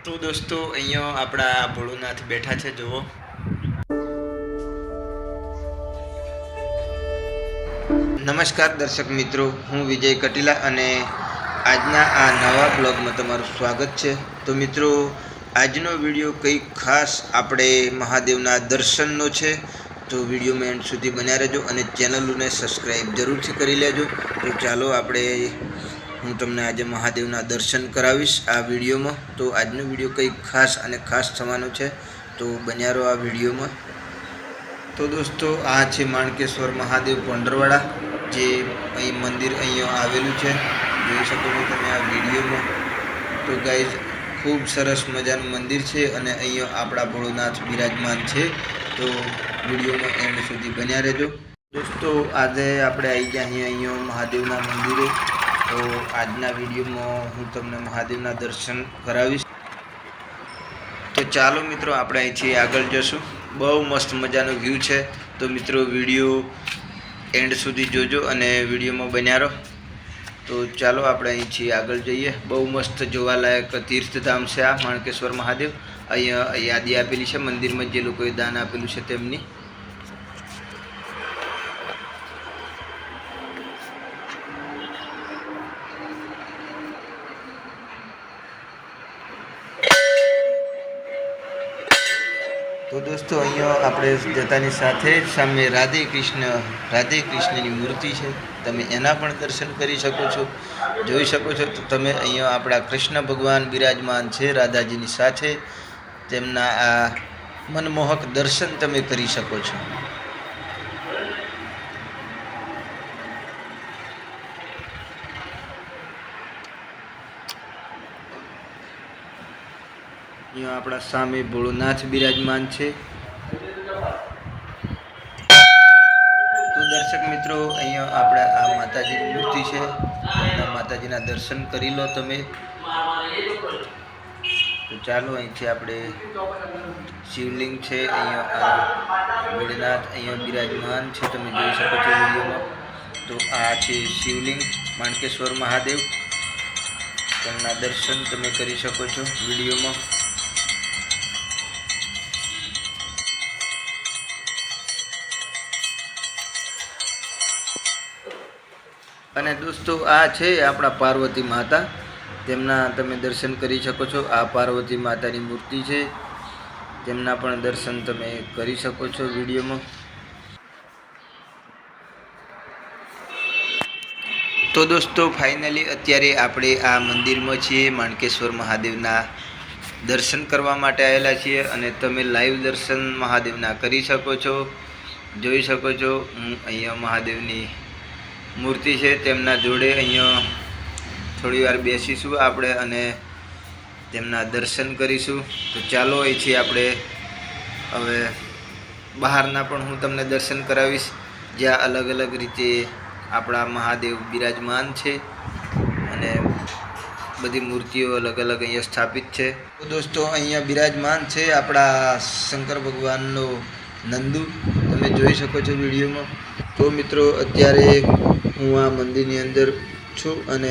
તો દોસ્તો અહીંયા આપણા ભોળોનાથ બેઠા છે જુઓ। નમસ્કાર દર્શક મિત્રો, હું વિજય કટીલા અને આજના આ નવા બ્લોગમાં તમારું સ્વાગત છે। તો મિત્રો આજનો વિડીયો કંઈક ખાસ આપણે મહાદેવના દર્શનનો છે, તો વિડીયોમાં એન્ડ સુધી બન્યા રહેજો અને ચેનલને સબસ્ક્રાઈબ જરૂરથી કરી લેજો। તો ચાલો હું તમને આજે મહાદેવના દર્શન કરાવીશ આ વિડીયોમાં। તો આજનો વિડીયો કંઈક ખાસ અને ખાસ થવાનો છે, તો બન્યા રહો આ વિડીયોમાં। તો દોસ્તો આ છે માણકેશ્વર મહાદેવ પોંડરવાડા, જે અહીં મંદિર અહીંયા આવેલું છે, જોઈ શકો છો તમે આ વિડીયોમાં। તો ગાઈઝ ખૂબ સરસ મજાનું મંદિર છે અને અહીંયા આપણા ભોળોનાથ બિરાજમાન છે, તો વિડીયોમાં એન્ડ સુધી બન્યા રહેજો। દોસ્તો આજે આપણે આવી ગયા અહીંયા મહાદેવના મંદિરે, તો આજના વિડીયોમાં હું તમને મહાદેવના દર્શન કરાવીશ। તો ચાલો મિત્રો આપણે અહીંથી આગળ જશું। બહુ મસ્ત મજાનો વ્યૂ છે, તો મિત્રો વિડીયો એન્ડ સુધી જોજો અને વિડીયોમાં બન્યા રહો। તો ચાલો આપણે અહીંથી આગળ જઈએ। બહુ મસ્ત જોવાલાયક તીર્થધામ છે આ માણકેશ્વર મહાદેવ। અહીંયા યાદી આપેલી છે મંદિરમાં, જે લોકોએ દાન આપેલું છે તેમની। તો દોસ્તો અહીંયા આપણે જતાની સાથે જ સામે રાધે કૃષ્ણની મૂર્તિ છે, તમે એના પણ દર્શન કરી શકો છો, જોઈ શકો છો। તો તમે અહીંયા આપણા કૃષ્ણ ભગવાન બિરાજમાન છે રાધાજીની સાથે, તેમના આ મનમોહક દર્શન તમે કરી શકો છો। અહીંયા આપણા સામે ભોળોનાથ બિરાજમાન છે। તો દર્શક મિત્રો અહીંયા આપણે આ માતાજીની મૂર્તિ છે, માતાજીના દર્શન કરી લો તમે। તો ચાલો અહીંથી આપણે શિવલિંગ છે, અહીંયા આ ભોળેનાથ અહીંયા બિરાજમાન છે, તમે જોઈ શકો છો વિડીયોમાં। તો આ છે શિવલિંગ માણકેશ્વર મહાદેવ, તેમના દર્શન તમે કરી શકો છો વિડીયોમાં। અને દોસ્તો આ છે આપણા પાર્વતી માતા, તેમના તમે દર્શન કરી શકો છો। આ પાર્વતી માતાની મૂર્તિ છે, તેમના પણ દર્શન તમે કરી શકો છો વિડીયોમાં। તો દોસ્તો ફાઇનલી અત્યારે આપણે આ મંદિરમાં છીએ, માણકેશ્વર મહાદેવના દર્શન કરવા માટે આવેલા છીએ અને તમે લાઈવ દર્શન મહાદેવના કરી શકો છો, જોઈ શકો છો। હું અહીંયા મહાદેવની મૂર્તિ છે, તેમના જોડે અહીંયા થોડી વાર બેસીશું આપણે અને તેમના દર્શન કરીશું। તો ચાલો અહીંથી આપણે હવે બહારના પણ હું તમને દર્શન કરાવીશ, જ્યાં અલગ અલગ રીતે આપણા મહાદેવ બિરાજમાન છે અને બધી મૂર્તિઓ અલગ અલગ અહીંયા સ્થાપિત છે। તો દોસ્તો અહીંયા બિરાજમાન છે આપણા શંકર ભગવાનનો નંદુ, તમે જોઈ શકો છો વિડીયોમાં। તો મિત્રો અત્યારે હું આ મંદિરની અંદર છું અને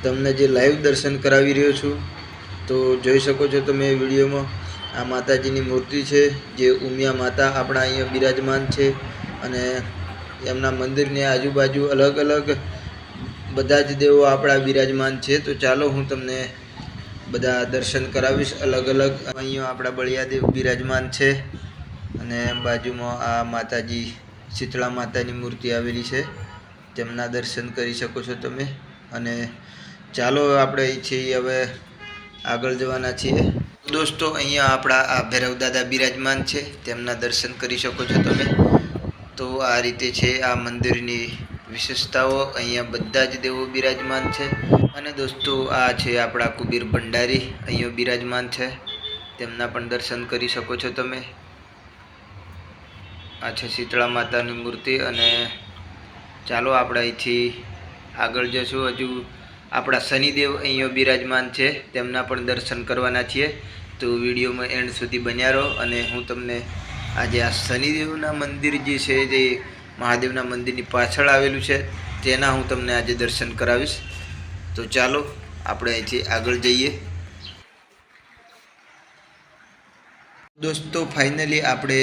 તમને જે લાઈવ દર્શન કરાવી રહ્યો છું, તો જોઈ શકો છો તમે વિડીયોમાં। આ માતાજીની મૂર્તિ છે, જે ઉમિયા માતા આપણા અહીંયા બિરાજમાન છે અને એમના મંદિરની આજુબાજુ અલગ અલગ બધા જ દેવો આપણા બિરાજમાન છે। તો ચાલો હું તમને બધા દર્શન કરાવીશ અલગ અલગ। અહીંયા આપણા બળિયાદેવ બિરાજમાન છે અને બાજુમાં આ માતાજી શીતળા માતાની મૂર્તિ આવેલી છે, તેમના દર્શન કરી શકો છો તમે। અને ચાલો આપણે અહીંથી હવે આગળ જવાના છીએ। દોસ્તો અહીંયા આપણા આ ભૈરવ દાદા બિરાજમાન છે, તેમના દર્શન કરી શકો છો તમે। તો આ રીતે છે આ મંદિરની વિશેષતાઓ, અહીંયા બધા જ દેવો બિરાજમાન છે। અને દોસ્તો આ છે આપણા કુબેર ભંડારી અહીંયા બિરાજમાન છે, તેમના પણ દર્શન કરી શકો છો તમે। આ છે શીતળા માતાની મૂર્તિ અને ચાલો આપણે અહીંથી આગળ જશું। હજુ આપણા શનિદેવ અહીંયા બિરાજમાન છે, તેમના પણ દર્શન કરવાના છીએ, તો વિડીયોમાં એન્ડ સુધી બન્યા રહો અને હું તમને આજે આ શનિદેવના મંદિર જે છે, જે મહાદેવના મંદિરની પાછળ આવેલું છે, તેના હું તમને આજે દર્શન કરાવીશ। તો ચાલો આપણે અહીંથી આગળ જઈએ। દોસ્તો ફાઇનલી આપણે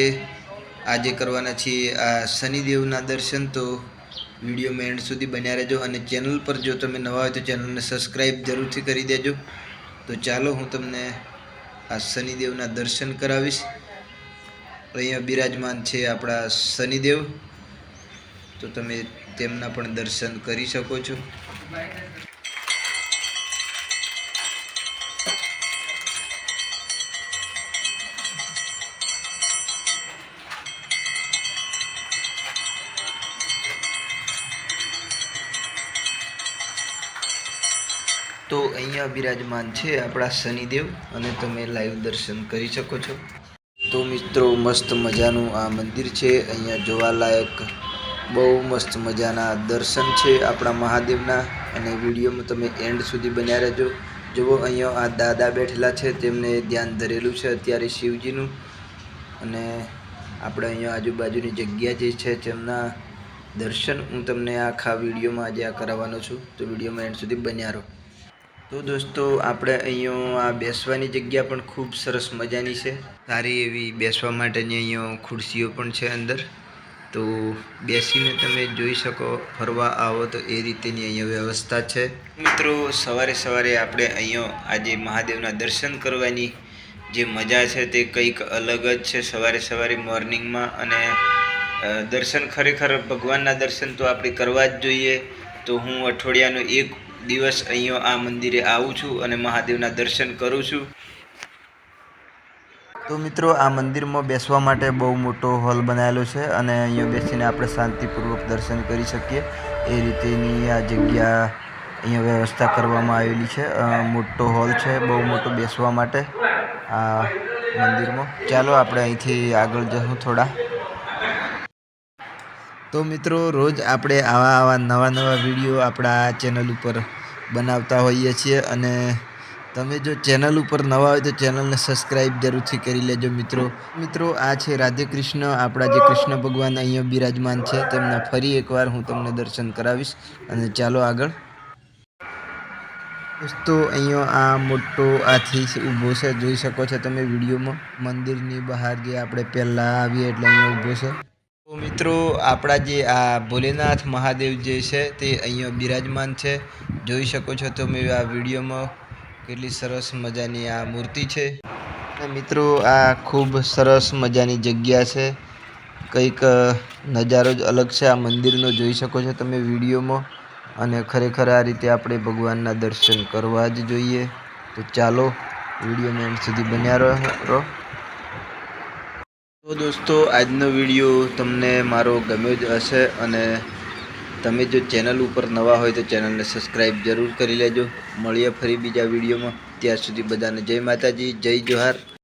આજે કરવાના છીએ આ શનિદેવના દર્શન. તો વિડીયોમાં એન્ડ સુધી બન્યા રહેજો અને ચેનલ પર જો તમે નવા હોય તો ચેનલને સબસ્ક્રાઈબ જરૂરથી કરી દેજો. તો ચાલો હું તમને આ શનિદેવના દર્શન કરાવીશ. અહીંયા બિરાજમાન છે આપણા શનિદેવ, તો તમે તેમના પણ દર્શન કરી શકો છો. તો અહીંયા બિરાજમાન છે આપણા શનિદેવ અને તમે લાઈવ દર્શન કરી શકો છો. તો મિત્રો મસ્ત મજાનું આ મંદિર છે. અહીંયા જોવાલાયક બહુ મસ્ત મજાના દર્શન છે આપણા મહાદેવના, અને વિડીયોમાં તમે એન્ડ સુધી બન્યા રહેજો. જુઓ અહીંયા આ દાદા બેઠેલા છે, તેમને ધ્યાન ધરેલું છે અત્યારે શિવજીનું, અને આપણે અહીંયા આજુબાજુની જગ્યા જે છે તેમના દર્શન હું તમને આખા વિડીયોમાં આજે આ કરાવવાનો છું. તો વિડીયોમાં એન્ડ સુધી બન્યા રહો. તો દોસ્તો આપણે અહીંયા આ બેસવાની જગ્યા પણ ખૂબ સરસ મજાની છે. સારી એવી બેસવા માટેની અહીંયા ખુરશીઓ પણ છે અંદર, તો બેસીને તમે જોઈ શકો. ફરવા આવો તો એ રીતેની અહીંયા વ્યવસ્થા છે. મિત્રો સવારે સવારે આપણે અહીંયા આજે મહાદેવના દર્શન કરવાની જે મજા છે તે કંઈક અલગ જ છે. સવારે સવારે મોર્નિંગમાં અને દર્શન ખરેખર ભગવાનના દર્શન તો આપણે કરવા જ જોઈએ. તો હું અઠવાડિયાનો એક દિવસ અહીંયા આ મંદિરે આવું છું અને મહાદેવના દર્શન કરું છું. તો મિત્રો આ મંદિરમાં બેસવા માટે બહુ મોટો હોલ બનાવેલો છે, અને અહીંયા બેસીને આપણે શાંતિપૂર્વક દર્શન કરી શકીએ એ રીતેની આ જગ્યા અહીંયા વ્યવસ્થા કરવામાં આવેલી છે. મોટો હોલ છે, બહુ મોટો બેસવા માટે આ મંદિરમાં. ચાલો આપણે અહીંથી આગળ જશું થોડા. તો મિત્રો રોજ આપણે આવા નવા વિડીયો આપણા ચેનલ ઉપર બનાવતા હોઈએ છીએ, અને તમે જો ચેનલ ઉપર નવા હોય તો ચેનલને સબસ્ક્રાઈબ જરૂરથી કરી લેજો. મિત્રો આ છે રાધે કૃષ્ણ, આપણા જે કૃષ્ણ ભગવાન અહીંયા બિરાજમાન છે તેમના ફરી એકવાર હું તમને દર્શન કરાવીશ. અને ચાલો આગળ. દોસ્તો અહીંયા આ મોટો હાથી ઊભો છે, જોઈ શકો છો તમે વિડીયોમાં. મંદિરની બહાર જે આપણે પહેલાં આવીએ એટલે અહીંયા ઊભો છે. તો મિત્રો આપણા જે આ ભોલેનાથ મહાદેવ જે છે તે અહીંયા બિરાજમાન છે, જોઈ શકો છો તમે આ વિડીયોમાં. કેટલી સરસ મજાની આ મૂર્તિ છે. અને મિત્રો આ ખૂબ સરસ મજાની જગ્યા છે, કંઈક નજારો જ અલગ છે આ મંદિરનો, જોઈ શકો છો તમે વિડીયોમાં. અને ખરેખર આ રીતે આપણે ભગવાનના દર્શન કરવા જ જોઈએ. તો ચાલો વિડીયોમાં એન્ડ સુધી બન્યા રહો. તો દોસ્તો આજનો વિડીયો તમને મારો ગમ્યો જ હશે, અને તમે જો ચેનલ ઉપર નવા હોય તો ચેનલને સબસ્ક્રાઈબ જરૂર કરી લેજો. મળીએ ફરી બીજા વિડીયોમાં. ત્યાં સુધી બધાને જય માતાજી, જય જોહાર.